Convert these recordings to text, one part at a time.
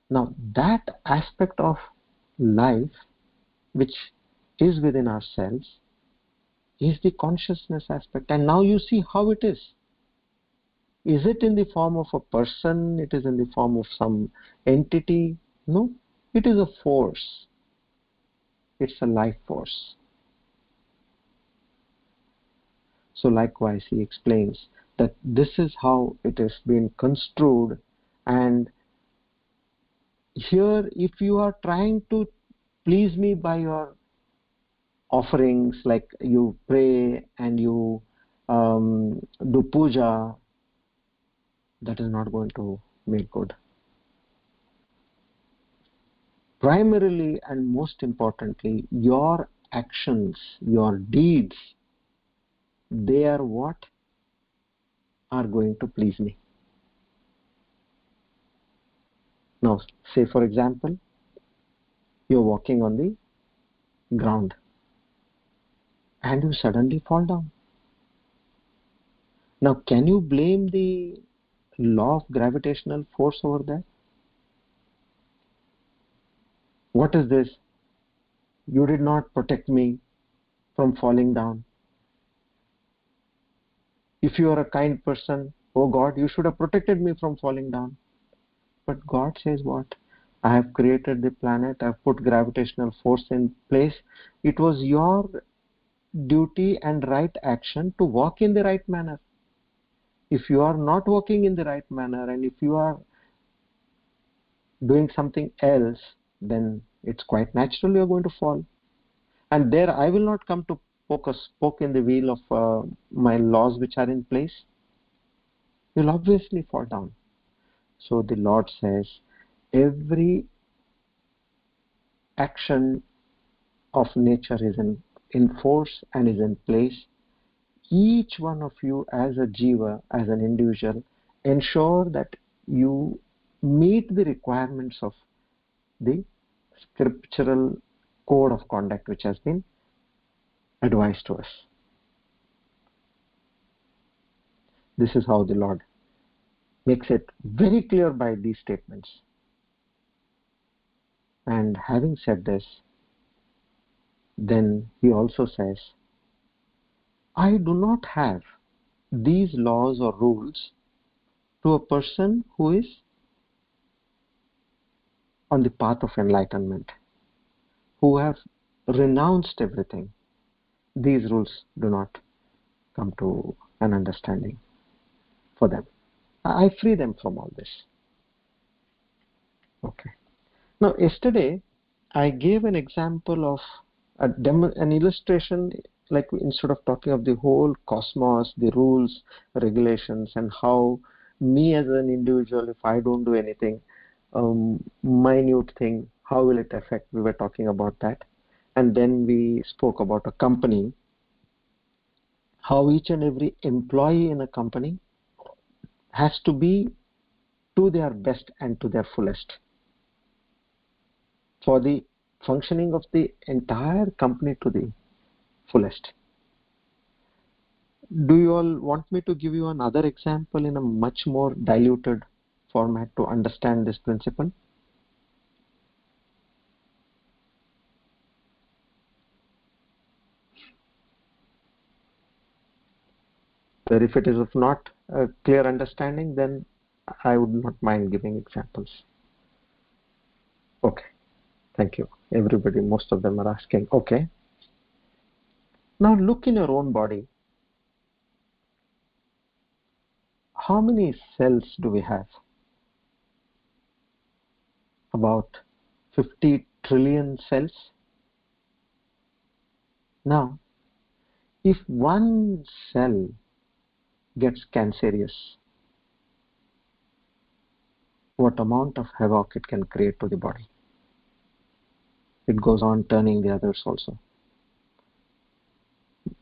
Now that aspect of life which is within ourselves is the consciousness aspect. And now you see how it is. Is it in the form of a person? It is in the form of some entity? No, it is a force. It's a life force. So likewise he explains that this is how it has been construed, and here if you are trying to please me by your offerings, like you pray and you do puja, that is not going to make good. Primarily and most importantly, your actions, your deeds, they are what are going to please me. Now, say for example, you're walking on the ground and you suddenly fall down. Now, can you blame the law of gravitational force over there? What is this? You did not protect me from falling down. If you are a kind person, oh God, you should have protected me from falling down. But God says what? I have created the planet, I have put gravitational force in place. It was your duty and right action to walk in the right manner. If you are not walking in the right manner, and if you are doing something else, then it's quite natural you're going to fall. And there I will not come to poke in the wheel of my laws which are in place. You'll obviously fall down. So the Lord says, every action of nature is in force and is in place. Each one of you as a jiva, as an individual, ensure that you meet the requirements of the scriptural code of conduct which has been advised to us. This is how the Lord makes it very clear by these statements. And having said this, then he also says, I do not have these laws or rules to a person who is on the path of enlightenment, who have renounced everything. These rules do not come to an understanding for them. I free them from all this. Okay. Now, yesterday I gave an example of an illustration, like instead of talking of the whole cosmos, the rules, regulations, and how me as an individual, if I don't do anything, minute thing, how will it affect? We were talking about that. And then we spoke about a company, how each and every employee in a company has to be to their best and to their fullest for the functioning of the entire company to the fullest. Do you all want me to give you another example in a much more diluted format to understand this principle? Or if it is of not a clear understanding, then I would not mind giving examples. Okay, thank you. Everybody, most of them are asking. Okay. Now look in your own body. How many cells do we have? About 50 trillion cells. Now, if one cell gets cancerous, what amount of havoc it can create to the body? It goes on turning the others also.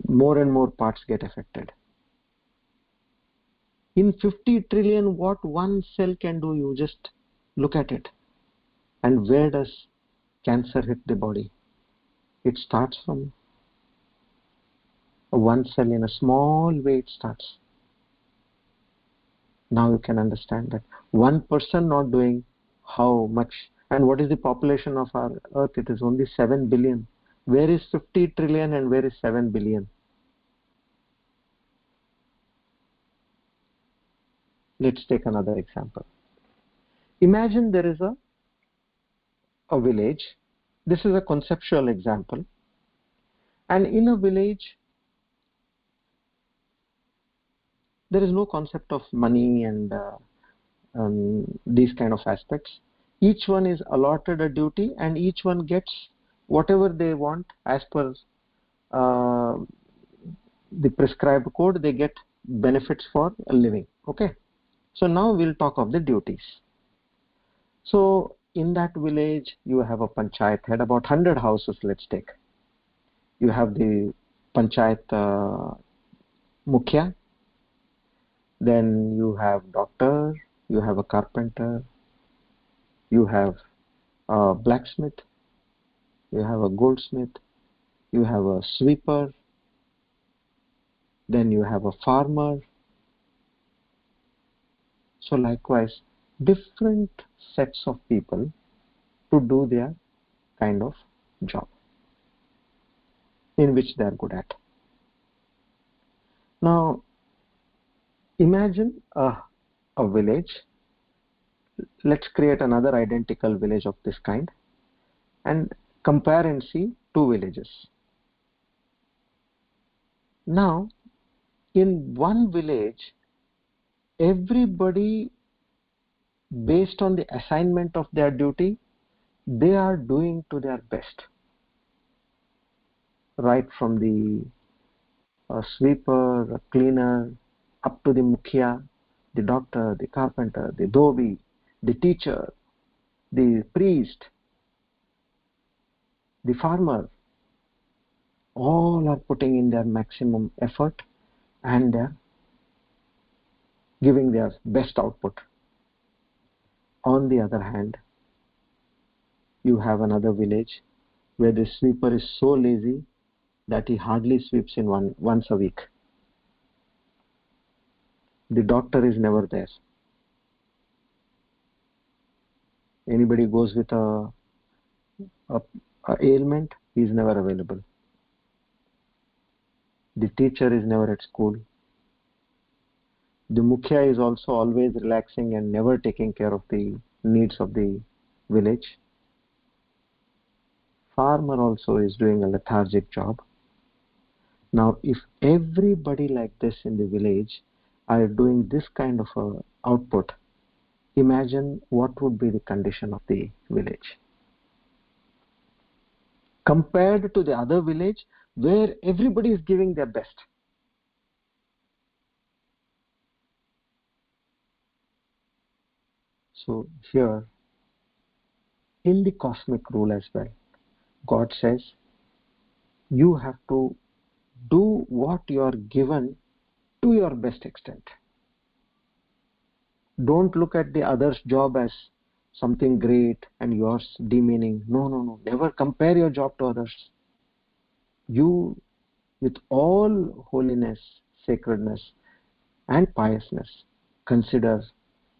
More and more parts get affected. In 50 trillion, what one cell can do, you just look at it. And where does cancer hit the body? It starts from one cell. In a small way it starts. Now you can understand that one person not doing how much, and what is the population of our earth? It is only 7 billion. Where is 50 trillion and where is 7 billion? Let's take another example. Imagine there is a village. This is a conceptual example. And in a village, there is no concept of money and these kind of aspects. Each one is allotted a duty and each one gets whatever they want as per uh, the prescribed code. They get benefits for a living. Okay. So now we'll talk of the duties. So in that village, you have a panchayat head, about 100 houses, let's take. You have the panchayat mukhya, then you have doctor, you have a carpenter, you have a blacksmith, you have a goldsmith, you have a sweeper, then you have a farmer. So likewise, different sets of people to do their kind of job in which they are good at. Now, imagine a village. Let's create another identical village of this kind and compare and see two villages. Now, in one village, everybody, based on the assignment of their duty, they are doing to their best. Right from the sweeper, cleaner, up to the mukhya, the doctor, the carpenter, the dhobi, the teacher, the priest, the farmer, all are putting in their maximum effort and they're giving their best output. On the other hand, you have another village where the sweeper is so lazy that he hardly sweeps in once a week. The doctor is never there. Anybody goes with a ailment, he is never available. The teacher is never at school. The mukhya is also always relaxing and never taking care of the needs of the village. Farmer also is doing a lethargic job. Now, if everybody like this in the village are doing this kind of output, imagine what would be the condition of the village compared to the other village where everybody is giving their best. So here, in the cosmic rule as well, God says, you have to do what you are given to your best extent. Don't look at the other's job as something great and yours demeaning. No. Never compare your job to others. You, with all holiness, sacredness, and piousness, consider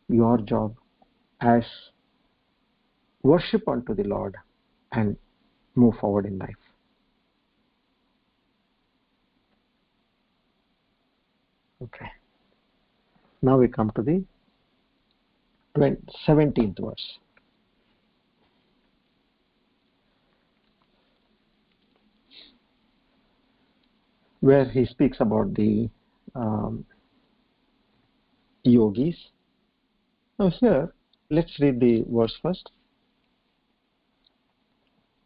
your job as worship unto the Lord and move forward in life. Okay. Now we come to the 17th verse. Where he speaks about the yogis. Now here, let's read the verse first.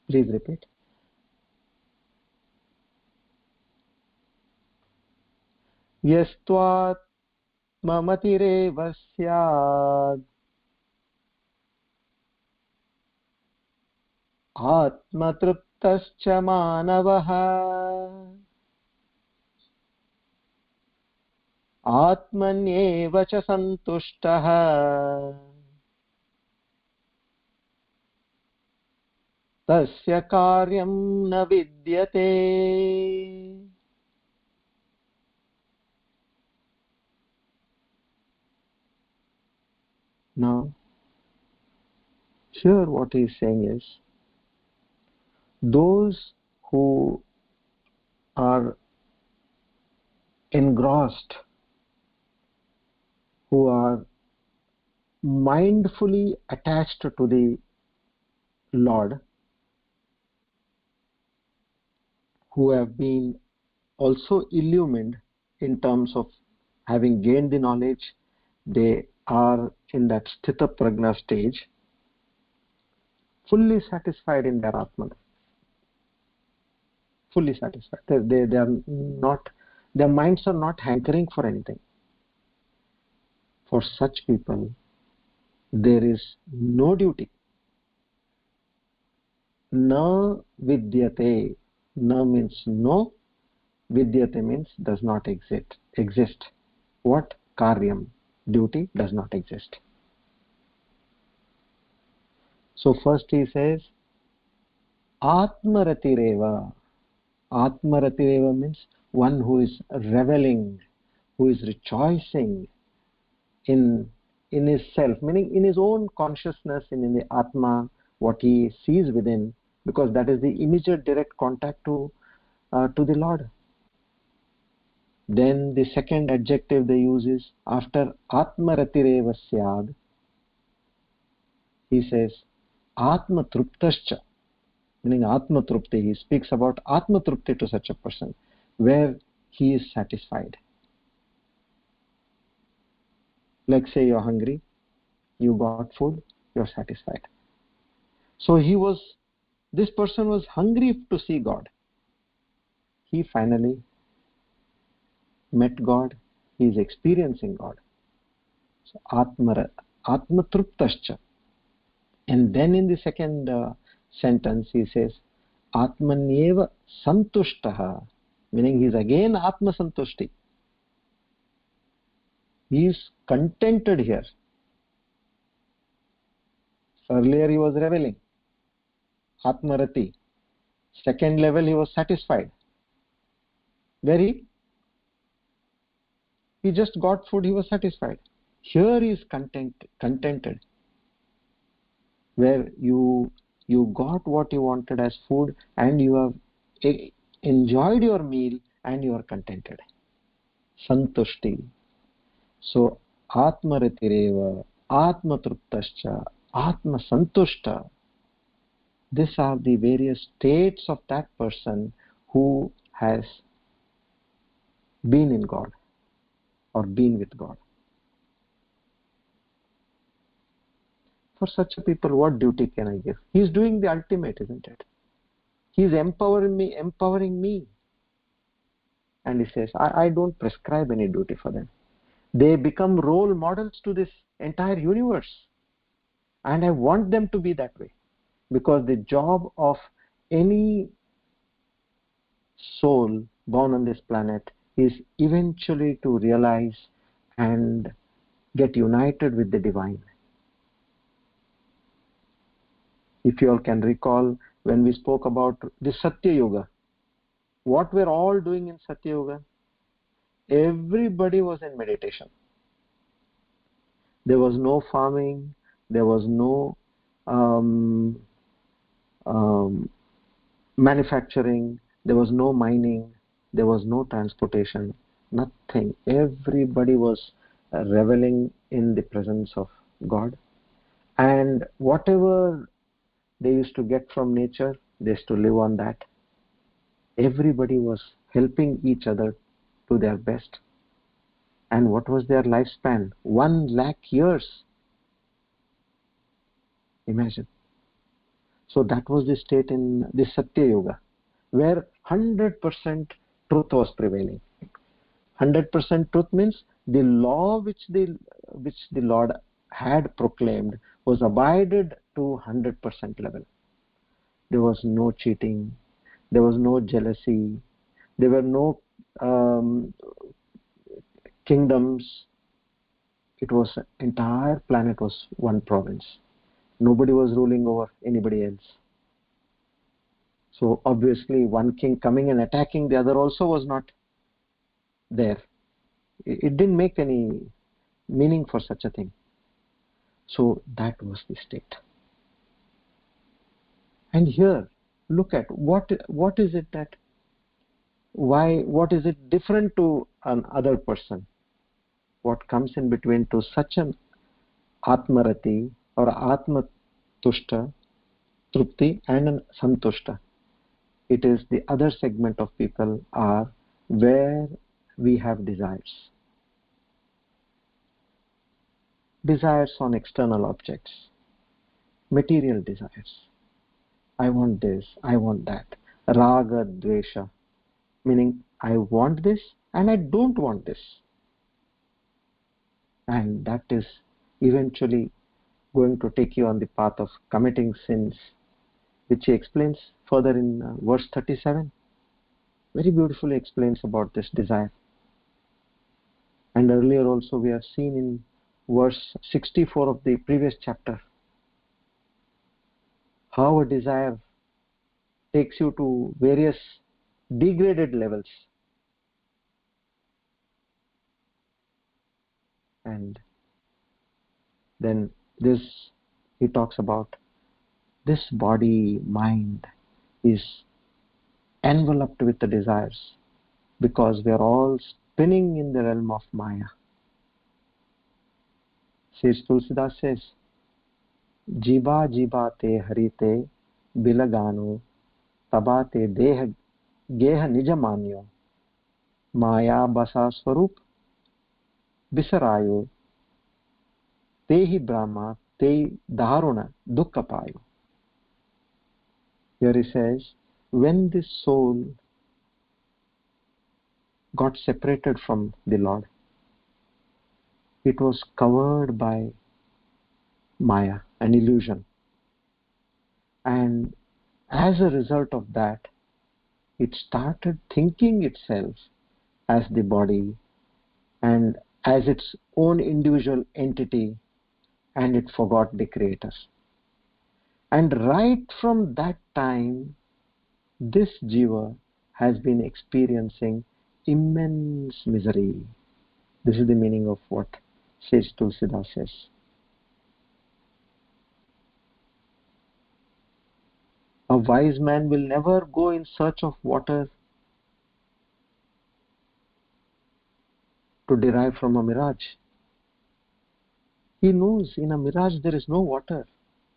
Please repeat. Yastvatmamatirev syad atmatruptascha manavaha atmanyeva cha santushtaha tasya karyam na vidyate. Now, Here what he is saying is, those who are engrossed, who are mindfully attached to the Lord, who have been also illumined in terms of having gained the knowledge, they are in that sthita prajna stage, fully satisfied in their Atman, fully satisfied. They are not, their minds are not hankering for anything. For such people, there is no duty. Na vidyate. Na means no. Vidyate means does not exist. What? Karyam. Duty does not exist. So first he says, Atmaratireva. Atmaratireva means one who is reveling, who is rejoicing in his self, meaning in his own consciousness and in the Atma, what he sees within, because that is the immediate direct contact to the Lord. Then the second adjective they use is, after Atmaratireva syad, he says Atma Truptascha, meaning Atma Trupti. He speaks about Atma Trupti to such a person, where he is satisfied. Like say you're hungry, you got food, you're satisfied. So this person was hungry to see God. He finally met God, he is experiencing God. So Atma Truptascha. And then in the second sentence he says Atmanyeva Santushtaha, meaning he is again Atma Santushti. He is contented here. Earlier he was reveling, Atmarati. Second level he was satisfied. Where he just got food, he was satisfied. Here he is contented, where you got what you wanted as food and you have enjoyed your meal and you are contented. Santushti. So Atmaratireva, Atmatruptascha, Atma Santushta. These are the various states of that person who has been in God or been with God. For such a people, what duty can I give? He is doing the ultimate, isn't it? He is empowering me. And he says, I don't prescribe any duty for them. They become role models to this entire universe. And I want them to be that way. Because the job of any soul born on this planet is eventually to realize and get united with the divine. If you all can recall, when we spoke about the Satya Yuga, what we're all doing in Satya Yuga, everybody was in meditation. There was no farming, there was no manufacturing, there was no mining, there was no transportation, nothing. Everybody was reveling in the presence of God, and whatever they used to get from nature, they used to live on that. Everybody was helping each other to their best. And what was their lifespan? 1 lakh years. Imagine. So that was the state in the Satya Yuga, where 100% truth was prevailing. 100% truth means the law which the Lord had proclaimed was abided to 100% level. There was no cheating, there was no jealousy, there were no kingdoms. It was, entire planet was one province. Nobody was ruling over anybody else. So obviously one king coming and attacking the other also was not there. It didn't make any meaning for such a thing. So that was the state. And here, look at what is it that, what is it different to another person? What comes in between to such an Atmarati or Atmatushta, Trupti and an Santushta? It is the other segment of people are where we have desires. Desires on external objects, material desires. I want this, I want that. Raga, Dvesha, meaning I want this and I don't want this. And that is eventually going to take you on the path of committing sins, which he explains further in verse 37. Very beautifully explains about this desire. And earlier also we have seen in verse 64 of the previous chapter how a desire takes you to various degraded levels. And then this, he talks about this body, mind is enveloped with the desires because we are all spinning in the realm of Maya. Says Tulsidas says, Jiba jiba te harite bilagano tabate deha geha nijamanyo Maya basa swarup bisarayo tehi brahma te dharuna dukkapayo. Here he says, when this soul got separated from the Lord, it was covered by Maya, an illusion. And as a result of that, it started thinking itself as the body and as its own individual entity, and it forgot the Creator. And right from that time, this jiva has been experiencing immense misery. This is the meaning of what Sage Tulsidas says. A wise man will never go in search of water to derive from a mirage. He knows in a mirage there is no water.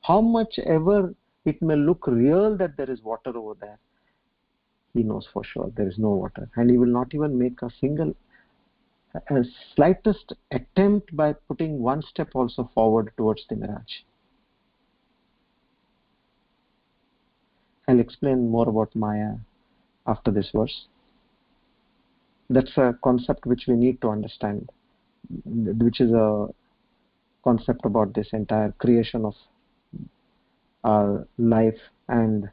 How much ever it may look real that there is water over there, he knows for sure there is no water. And he will not even make a slightest attempt by putting one step also forward towards the mirage. I'll explain more about Maya after this verse. That's a concept which we need to understand, which is a concept about this entire creation of our life and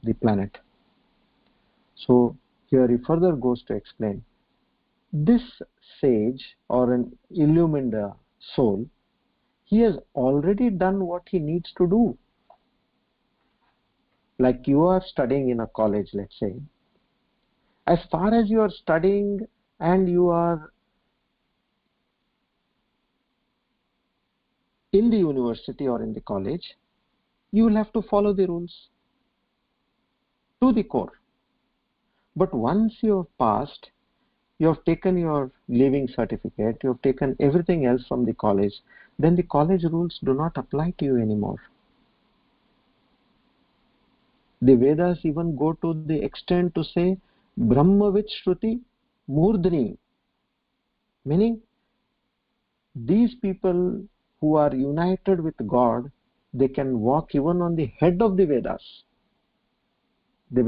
the planet. So here he further goes to explain this sage or an illumined soul, he has already done what he needs to do. Like you are studying in a college, let's say. As far as you are studying and you are in the university or in the college, you will have to follow the rules to the core. But once you have passed, you have taken your leaving certificate, you have taken everything else from the college, then the college rules do not apply to you anymore. The Vedas even go to the extent to say Brahmavit Shruti Murdhani, meaning these people who are united with God, they can walk even on the head of the Vedas. They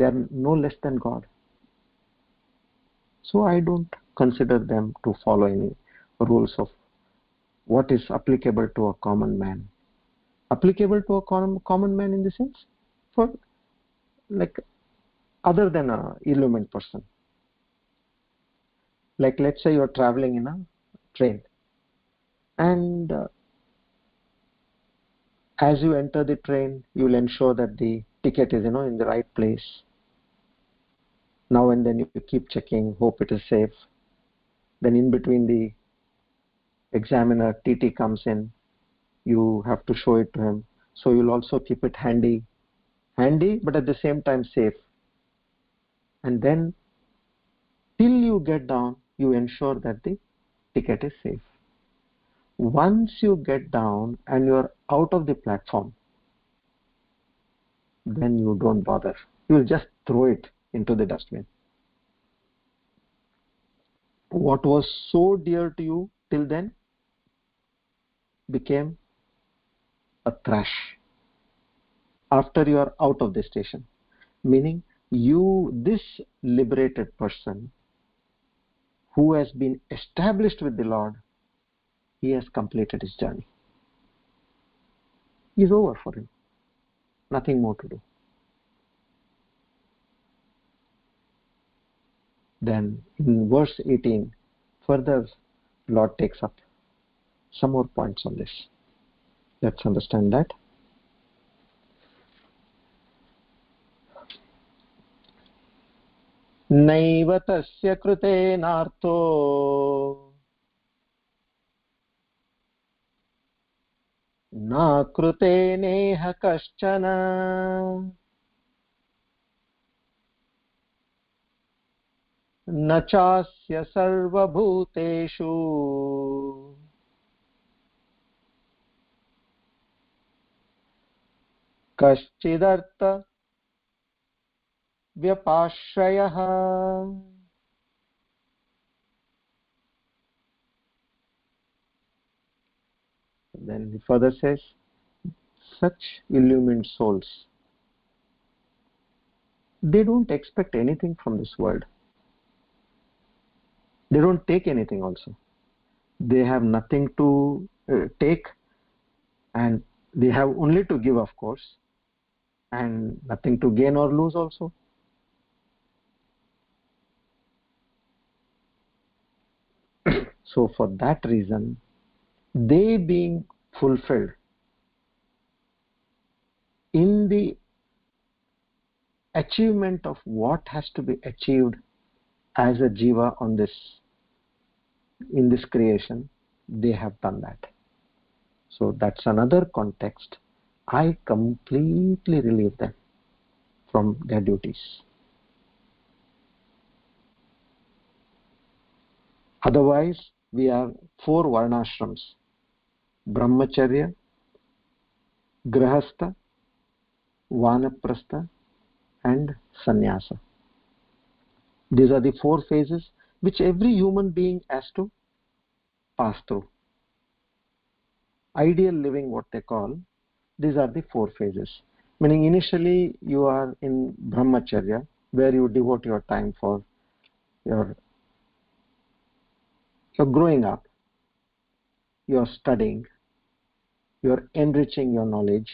are no less than God. So I don't consider them to follow any rules of what is applicable to a common man. Applicable to a common man in the sense for like other than a illumined person. Like let's say you're traveling in a train and as you enter the train, you will ensure that the ticket is in the right place. Now and then you keep checking, hope it is safe. Then in between the examiner, TT comes in, you have to show it to him. So you'll also keep it handy, but at the same time safe. And then till you get down, you ensure that the ticket is safe. Once you get down and you're out of the platform, then you don't bother. You'll just throw it into the dustbin. What was so dear to you till then became a trash after you are out of the station. Meaning, this liberated person who has been established with the Lord, he has completed his journey. It's over for him. Nothing more to do. Then in verse 18, further Lord takes up some more points on this. Let's understand that. नैव तस्य कृतेनार्थो न कृतेनेह कश्चन न चास्य सर्वभूतेषु कश्चिदर्थ व्यपाश्रयः. Then he further says, such illumined souls, they don't expect anything from this world. They don't take anything also. They have nothing to take, and they have only to give, of course, and nothing to gain or lose also. So for that reason, they being fulfilled in the achievement of what has to be achieved as a jiva in this creation, they have done that. So that's another context. I completely relieve them from their duties. Otherwise, we have 4 varnashrams: brahmacharya, grahastha, vanaprastha, and sannyasa. These are the 4 phases which every human being has to pass through. Ideal living, what they call, these are the 4 phases. Meaning initially you are in brahmacharya, where you devote your time for your growing up, you're studying, you're enriching your knowledge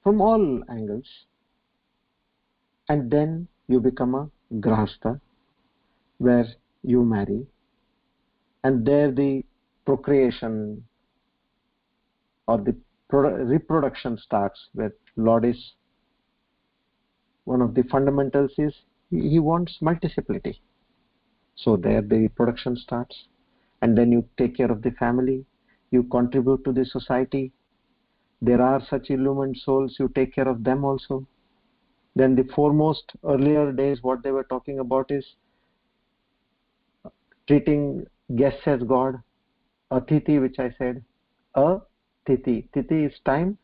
from all angles, and then you become a grahastha, where you marry, and there the procreation or the reproduction starts, where Lord is, one of the fundamentals is he wants multiplicity. So there the reproduction starts, and then you take care of the family, you contribute to the society. There are such illumined souls, you take care of them also. Then the foremost earlier days, what they were talking about is treating guests as God. Atiti, which I said, Atiti. Titi is time.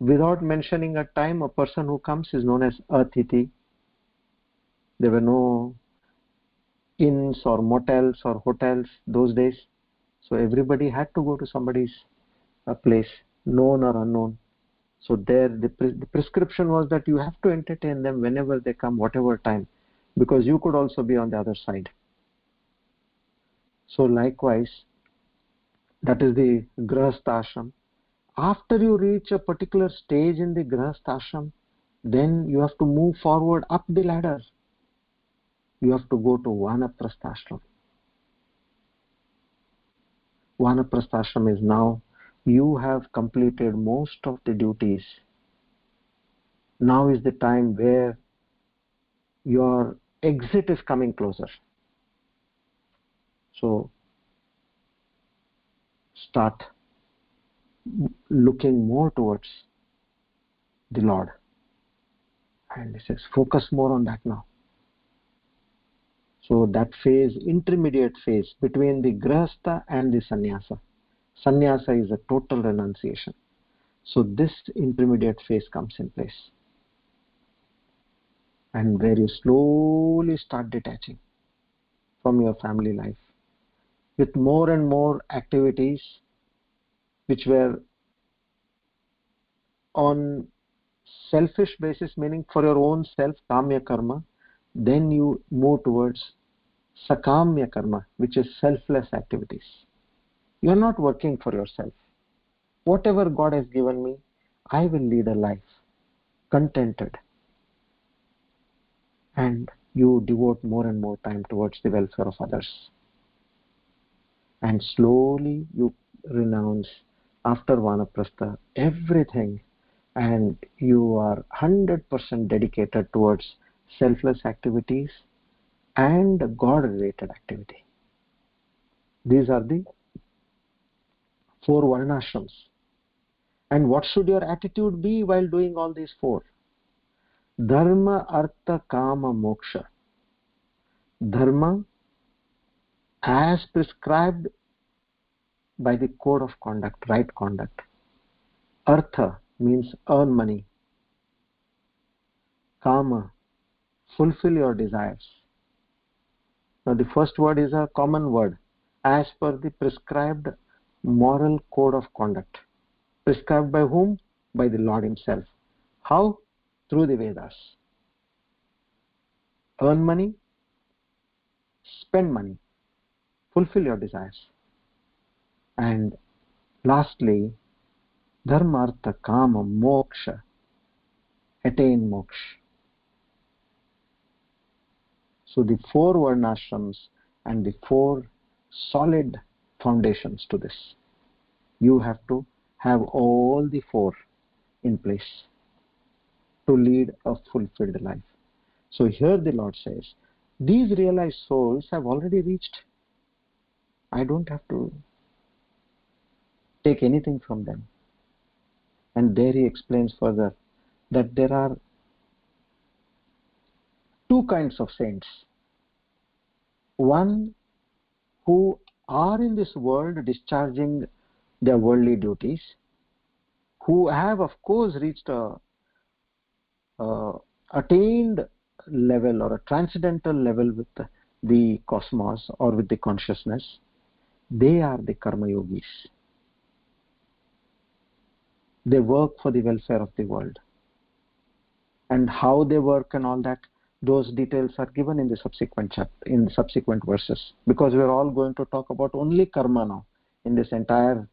Without mentioning a time, a person who comes is known as Atiti. There were no inns or motels or hotels those days. So everybody had to go to somebody's place, known or unknown. So there the prescription was that you have to entertain them whenever they come, whatever time, because you could also be on the other side. So likewise, that is the grahastha ashram. After you reach a particular stage in the grahastha ashram, then you have to move forward up the ladder. You have to go to vanaprastha ashram. Vanaprastha ashram is now you have completed most of the duties. Now is the time where your exit is coming closer. So start looking more towards the Lord. And he says, focus more on that now. So that phase, intermediate phase between the grahastha and the sannyasa. Sannyasa is a total renunciation. So this intermediate phase comes in place. And where you slowly start detaching from your family life with more and more activities which were on selfish basis, meaning for your own self, kamya karma, then you move towards sakamya karma, which is selfless activities. You are not working for yourself. Whatever God has given me, I will lead a life contented. And you devote more and more time towards the welfare of others. And slowly you renounce, after vanaprastha, everything, and you are 100% dedicated towards selfless activities and God-related activity. These are the 4 varnashrams. And what should your attitude be while doing all these 4? Dharma, artha, kama, moksha. Dharma as prescribed by the code of conduct, right conduct. Artha means earn money. Kama, fulfill your desires. Now the first word is a common word, as per the prescribed moral code of conduct. Prescribed by whom? By the Lord himself. How? Through the Vedas. Earn money, spend money, fulfill your desires. And lastly, dharma, artha, kama, moksha, attain moksha. So the 4 varnashrams and the 4 solid foundations to this. You have to have all the 4 in place to lead a fulfilled life. So here the Lord says, these realized souls have already reached. I don't have to take anything from them. And there he explains further that there are 2 kinds of saints. One who are in this world discharging their worldly duties, who have of course reached a attained level or a transcendental level with the cosmos or with the consciousness. They are the karma yogis. They work for the welfare of the world. And how they work and all that, those details are given in the subsequent chapter, in the subsequent verses. Because we are all going to talk about only karma now in this entire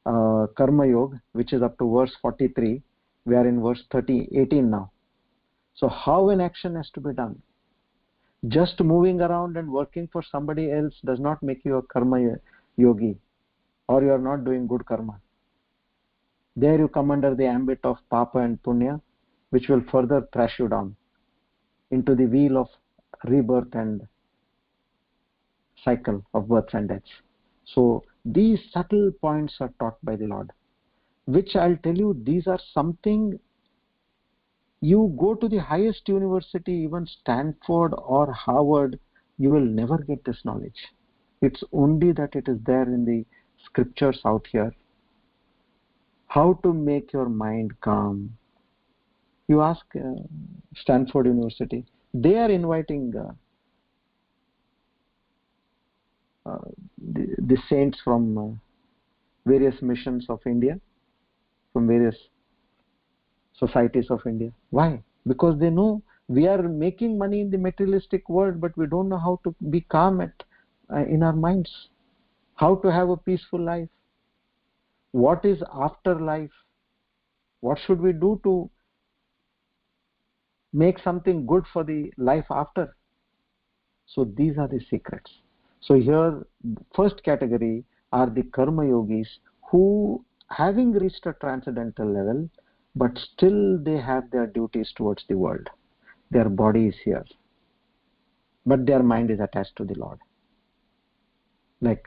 karma yoga, which is up to verse 43. We are in verse 18 now. So how an action has to be done? Just moving around and working for somebody else does not make you a karma yogi, or you are not doing good karma. There you come under the ambit of papa and punya, which will further thrash you down into the wheel of rebirth and cycle of births and deaths. So these subtle points are taught by the Lord, which I'll tell you, these are something. You go to the highest university, even Stanford or Harvard, you will never get this knowledge. It's only that it is there in the scriptures out here. How to make your mind calm. You ask Stanford University, they are inviting the saints from various missions of India, from various societies of India. Why? Because they know we are making money in the materialistic world, but we don't know how to be calm in our minds, how to have a peaceful life. What is after life? What should we do to make something good for the life after? So these are the secrets. So here, first category are the karma yogis who, having reached a transcendental level, but still they have their duties towards the world. Their body is here, but their mind is attached to the Lord. Like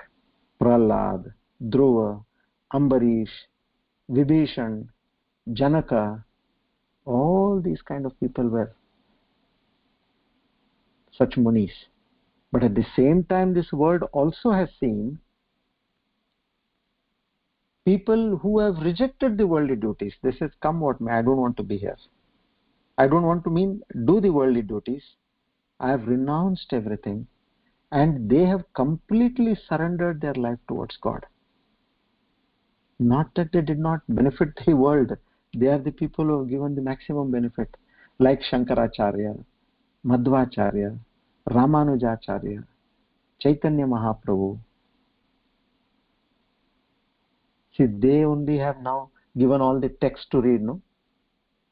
Prahlad, Dhruva, Ambarish, Vibhishan, Janaka, All these kind of people were such munis. But at the same time, this world also has seen people who have rejected the worldly duties. This is, come what may, I don't want to be here. I don't want to do the worldly duties. I have renounced everything, and they have completely surrendered their life towards God. Not that they did not benefit the world. They are the people who have given the maximum benefit, like Shankaracharya, Madhvacharya, Ramanujacharya, Chaitanya Mahaprabhu. See, they only have now given all the text to read, no?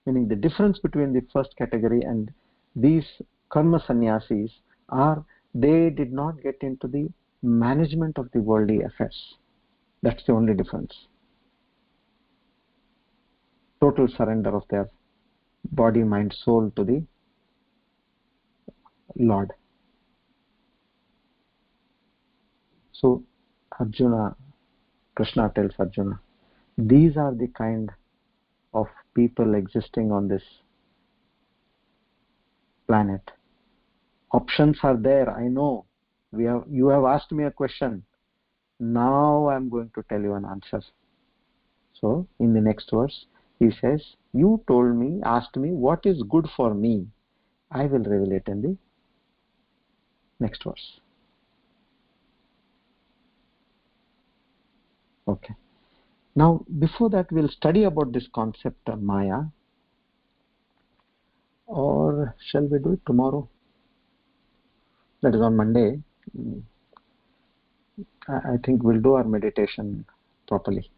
Meaning the difference between the first category and these karma sannyasis are they did not get into the management of the worldly affairs. That's the only difference. Total surrender of their body, mind, soul to the Lord. So Arjuna, Krishna tells Arjuna, these are the kind of people existing on this planet. Options are there, I know. You have asked me a question. Now I'm going to tell you an answer. So in the next verse, he says, you asked me what is good for me. I will reveal it in the next verse. Okay. Now, before that, we'll study about this concept of Maya. Or shall we do it tomorrow? That is on Monday. I think we'll do our meditation properly.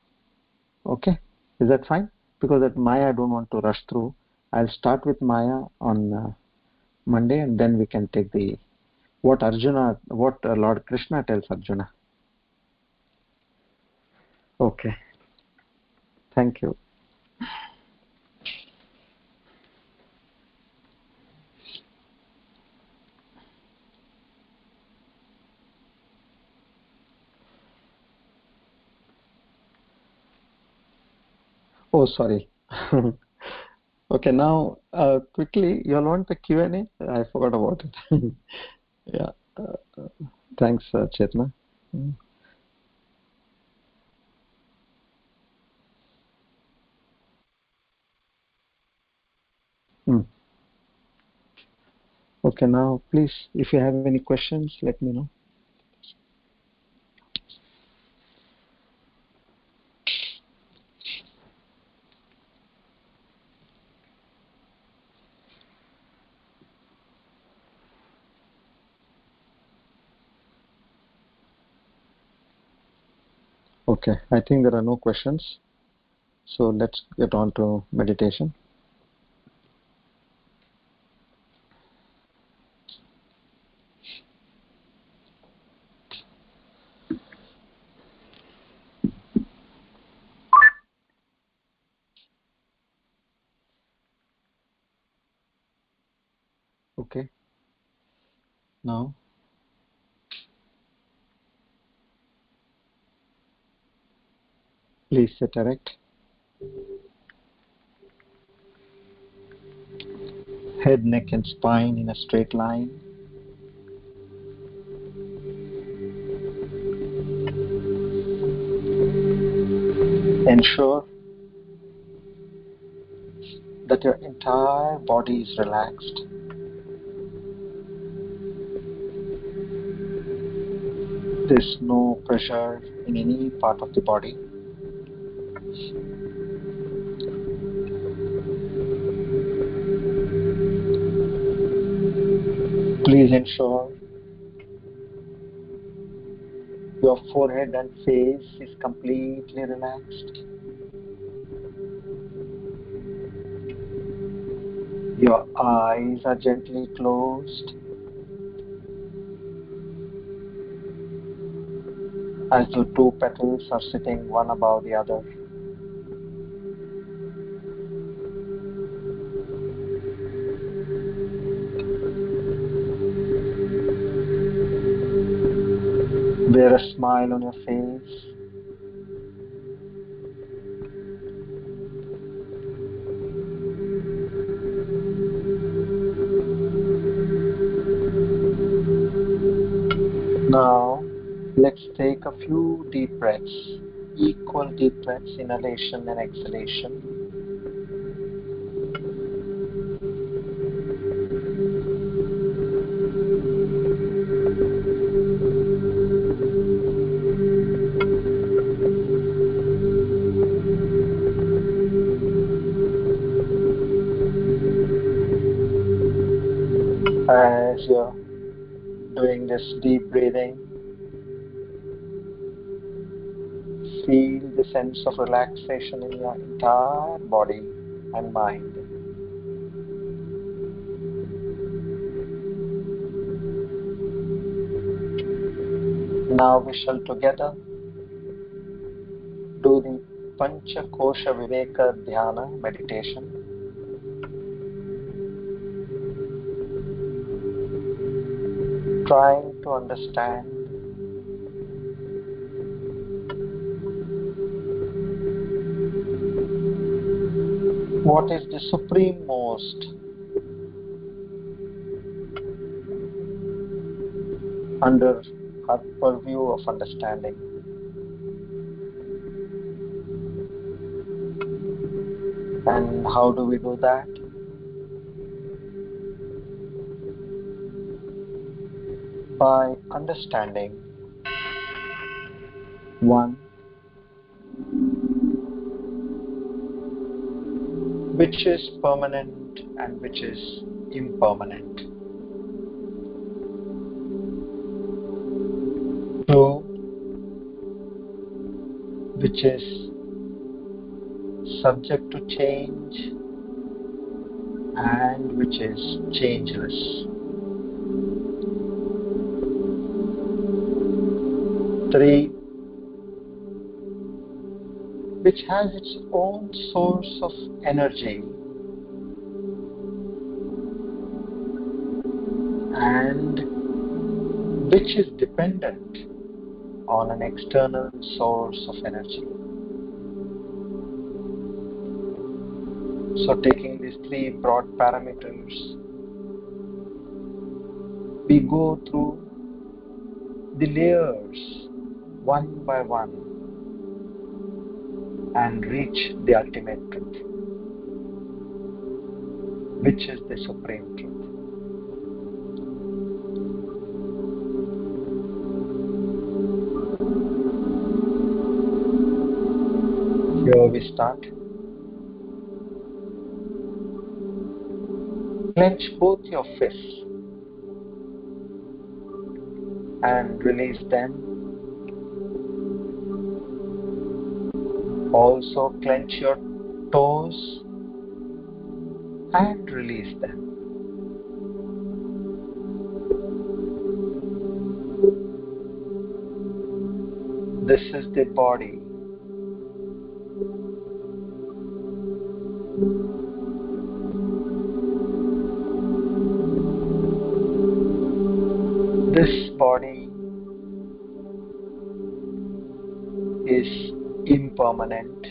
Okay? Is that fine? Because that Maya I don't want to rush through. I'll start with Maya on Monday, and then we can take what Lord Krishna tells Arjuna. Okay. Thank you. Oh, sorry. Okay, now quickly, you all want the Q&A? I forgot about it. Yeah. Thanks, Chetna. Mm. Okay, now please, if you have any questions, let me know. Okay, I think there are no questions. So let's get on to meditation. Okay. Now, please sit erect. Head, neck, and spine in a straight line. Ensure that your entire body is relaxed. There's no pressure in any part of the body. Please ensure your forehead and face is completely relaxed. Your eyes are gently closed as the two petals are sitting one above the other. Wear a smile on your face. Let's take a few deep breaths, equal deep breaths, inhalation and exhalation. As you're doing this deep breathing, feel the sense of relaxation in your entire body and mind. Now we shall together do the Pancha Kosha Viveka Dhyana meditation. Trying to understand what is the supreme most under our purview of understanding. And how do we do that? By understanding one, which is permanent and which is impermanent. Two, which is subject to change and which is changeless. Three, which has its own source of energy and which is dependent on an external source of energy. So taking these three broad parameters, we go through the layers one by one and reach the ultimate truth, which is the supreme truth. Here we start. Clench both your fists and release them. Also clench your toes and release them. This is the body. This body is impermanent.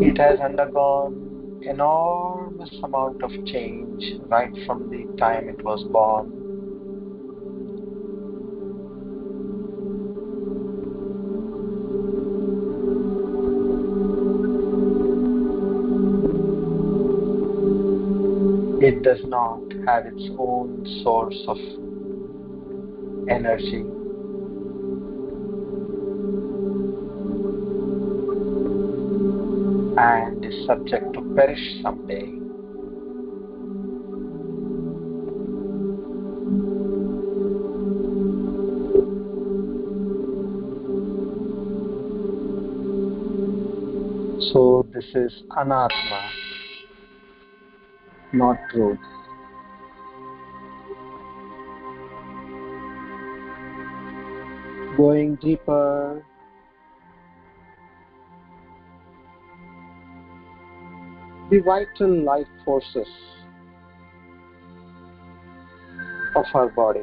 It has undergone enormous amount of change right from the time it was born. It does not have its own source of energy. And is subject to perish someday. So this is anatma, not truth. Going deeper, the vital life forces of our body.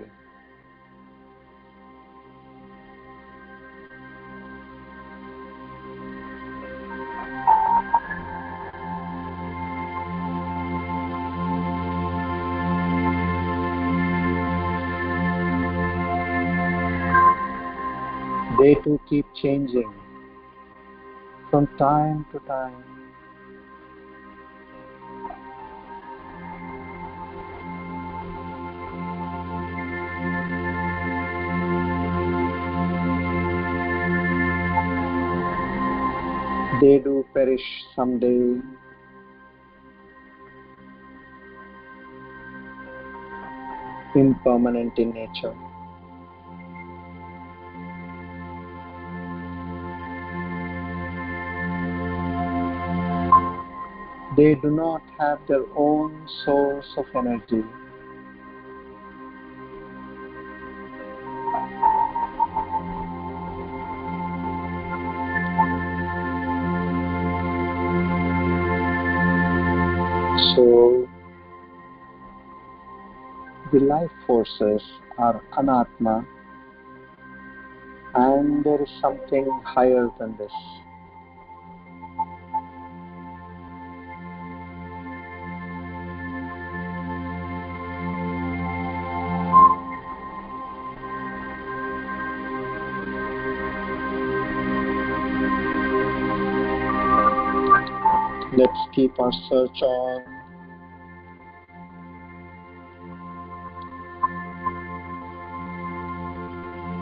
They too keep changing from time to time. They do perish someday. Impermanent in nature. They do not have their own source of energy. So, the life forces are anatma, and there is something higher than this. Let's keep our search on.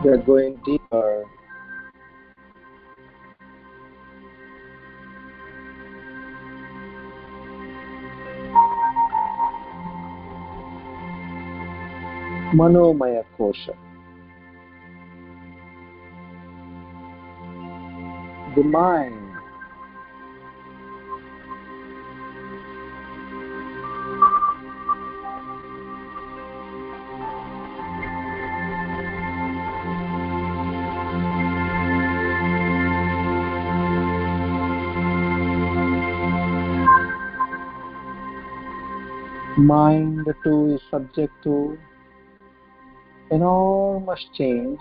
We are going deeper. Manomaya kosha. The mind. Mind too is subject to enormous change.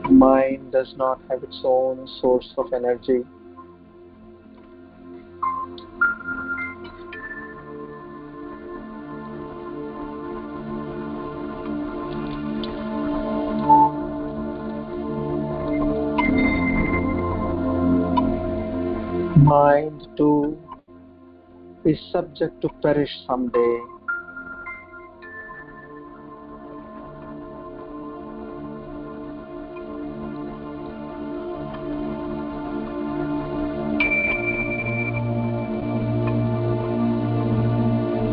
Mind does not have its own source of energy. Mind too is subject to perish someday.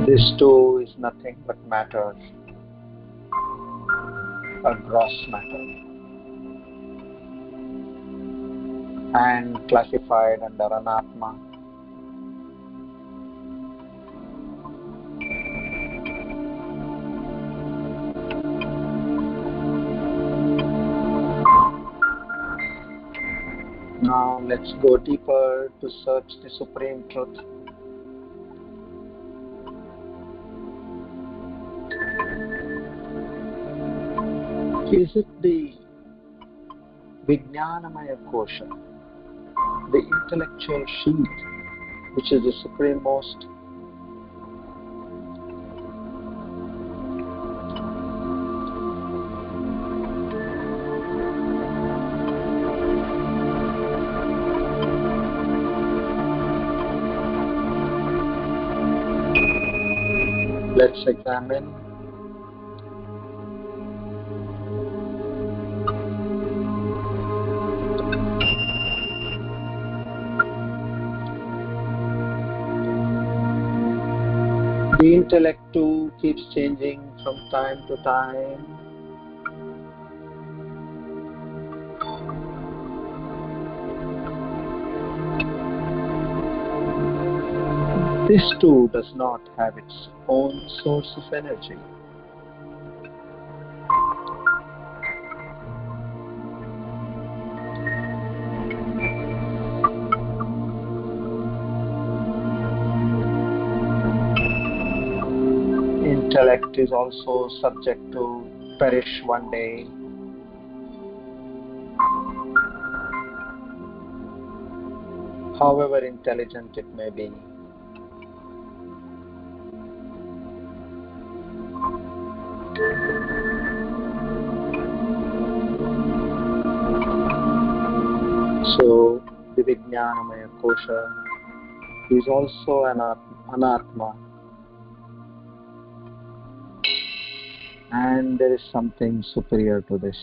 This too is nothing but matter, a gross matter, and classified under anatma. Now let's go deeper to search the Supreme Truth. Is it the Vijnanamaya Kosha, the intellectual sheath, which is the supremost? Let's examine. The intellect too keeps changing from time to time. This too does not have its own source of energy. Intellect is also subject to perish one day. however intelligent it may be. So, the Vijnanamaya Kosha is also an anatma, and there is something superior to this.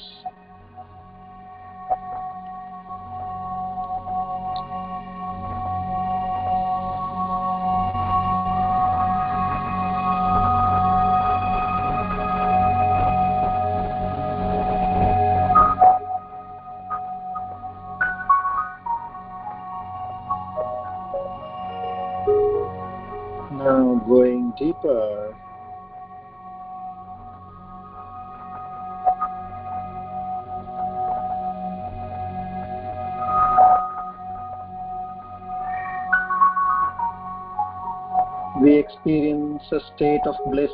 Now going deeper, we experience a state of bliss,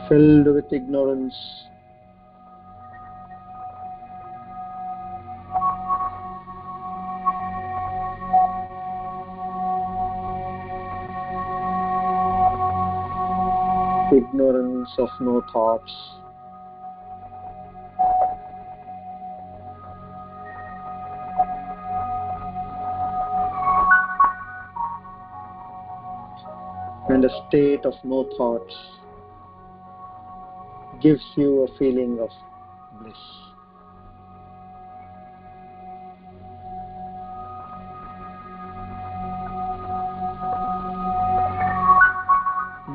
filled with ignorance, ignorance of no thoughts, and a state of no thoughts gives you a feeling of bliss.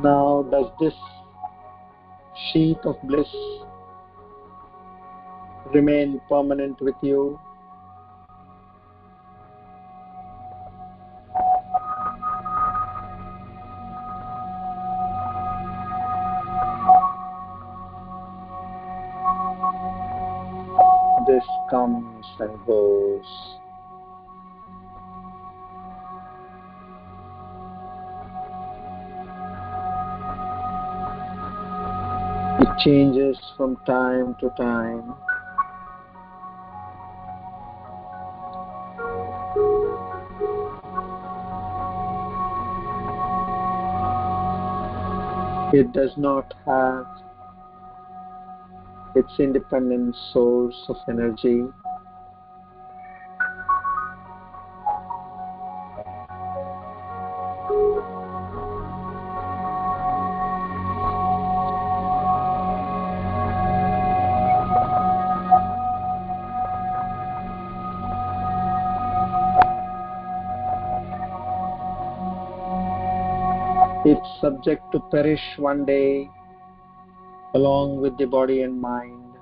Now, does this sheath of bliss remain permanent with you? This comes and goes. It changes from time to time. It does not have its independent source of energy. It's subject to perish one day along with the body and mind.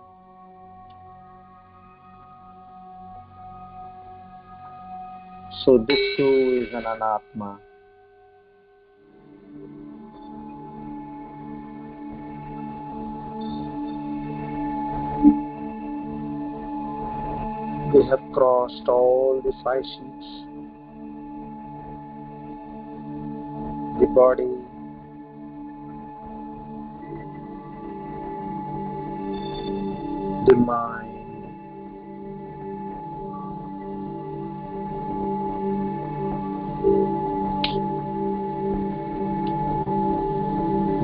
So this too is an anatma. We have crossed all the 5 sheets. The body, the mind,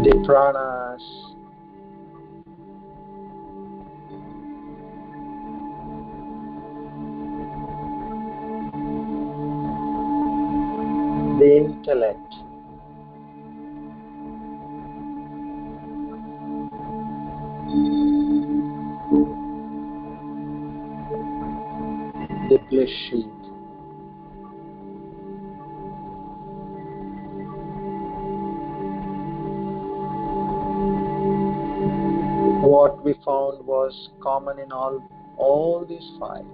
the pranas, the intellect, the bliss sheath. What we found was common in all these 5.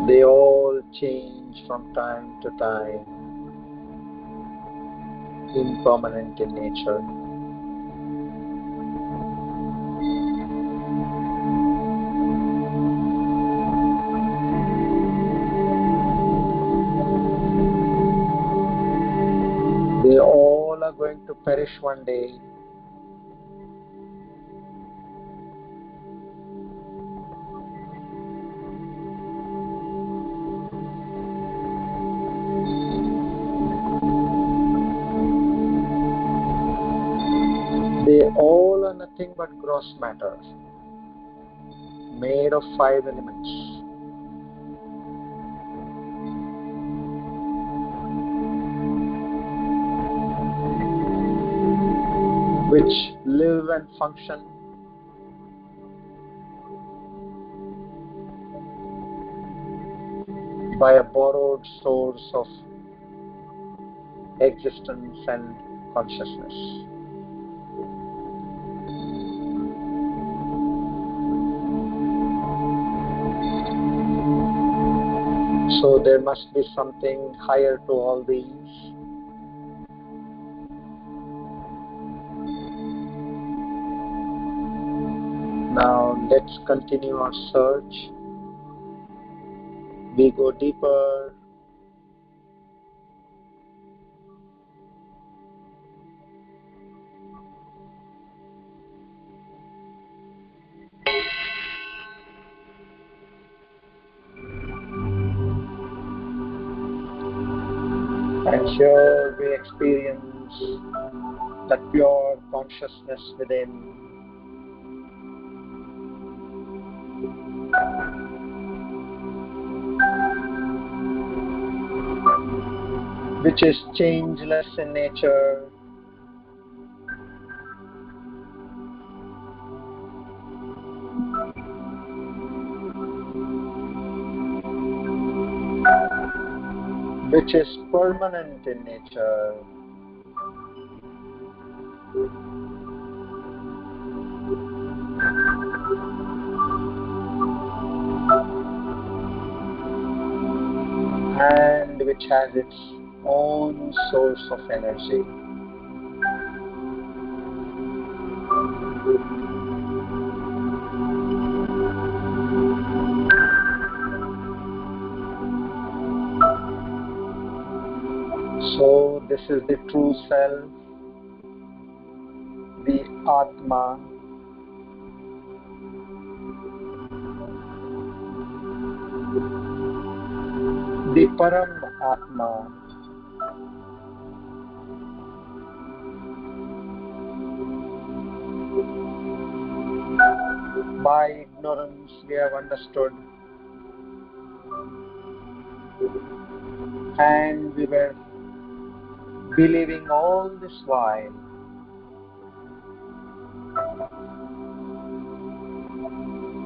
They all change from time to time, impermanent in nature. going to perish one day. They all are nothing but gross matter, made of 5 elements. Which live and function by a borrowed source of existence and consciousness. So there must be something higher to all these. Now let's continue our search. We go deeper. And here we experience the pure consciousness within. Which is changeless in nature. Which is permanent in nature. And which has its own source of energy. So this is the true self, the Atma, the Param Atma, by ignorance we have understood, and we were believing all this while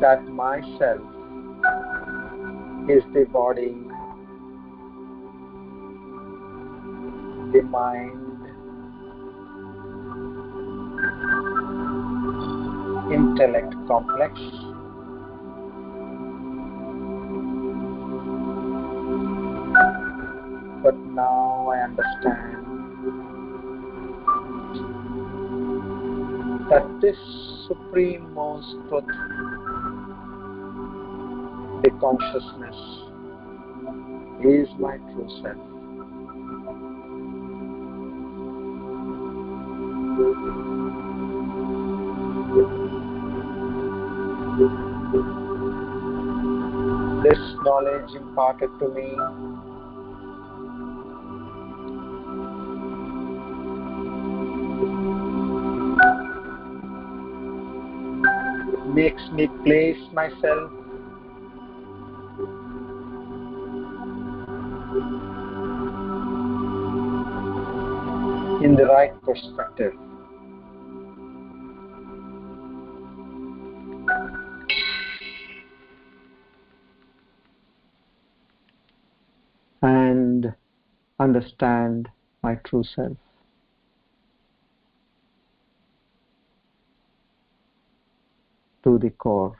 that myself is the body, the mind, intellect complex, but now I understand that this supreme most truth, the consciousness, is my true self. This knowledge imparted to me makes me place myself in the right perspective. And understand my true self. To the core.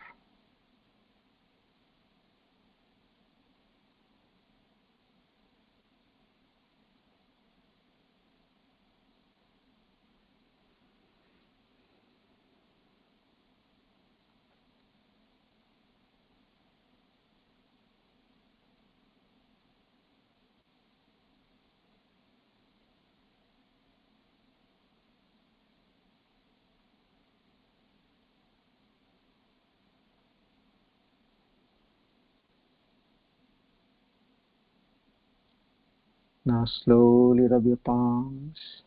Now slowly rub your palms.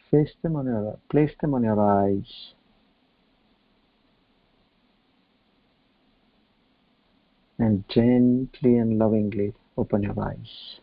Place them on your eyes. And gently and lovingly open your eyes.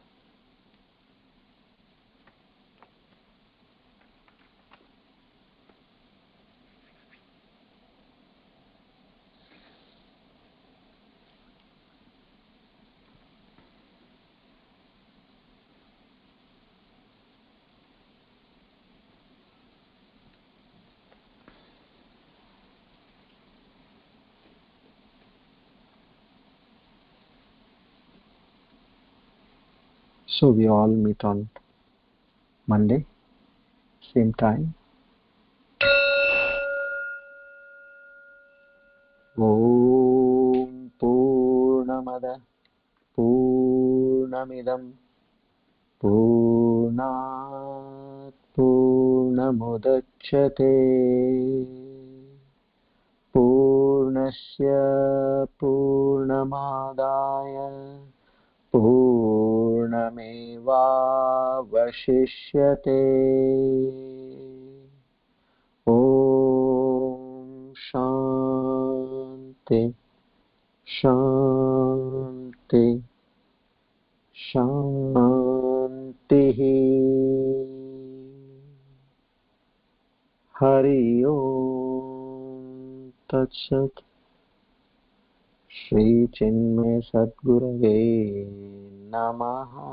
So we all meet on Monday, same time. Om Purnamada Purnamidam Purnat Purnamudachyate Purnasya Purnamadaya Purnamevavashishyate. Om Shanti Shanti Shanti. Hari Om Tat Sat. Shri Chinmay Sadgurave Namaha.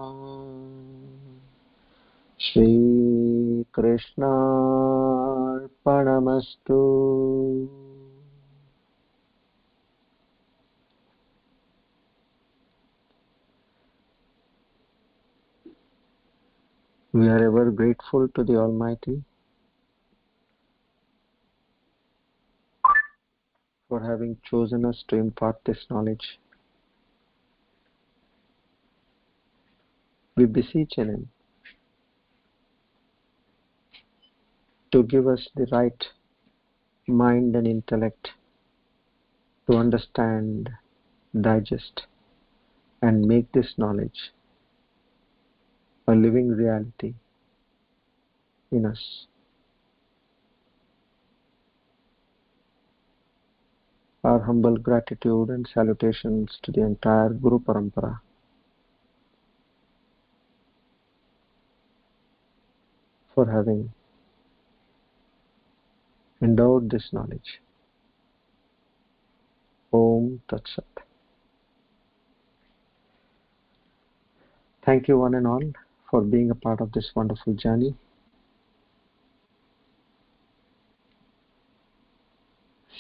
Shri Krishna Arpanamastu. We are ever grateful to the Almighty for having chosen us to impart this knowledge. We beseech Him to give us the right mind and intellect to understand, digest, and make this knowledge a living reality in us. Our humble gratitude and salutations to the entire Guru Parampara for having endowed this knowledge. Om Tat Sat. Thank you one and all for being a part of this wonderful journey.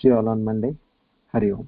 See you all on Monday. Hari Om.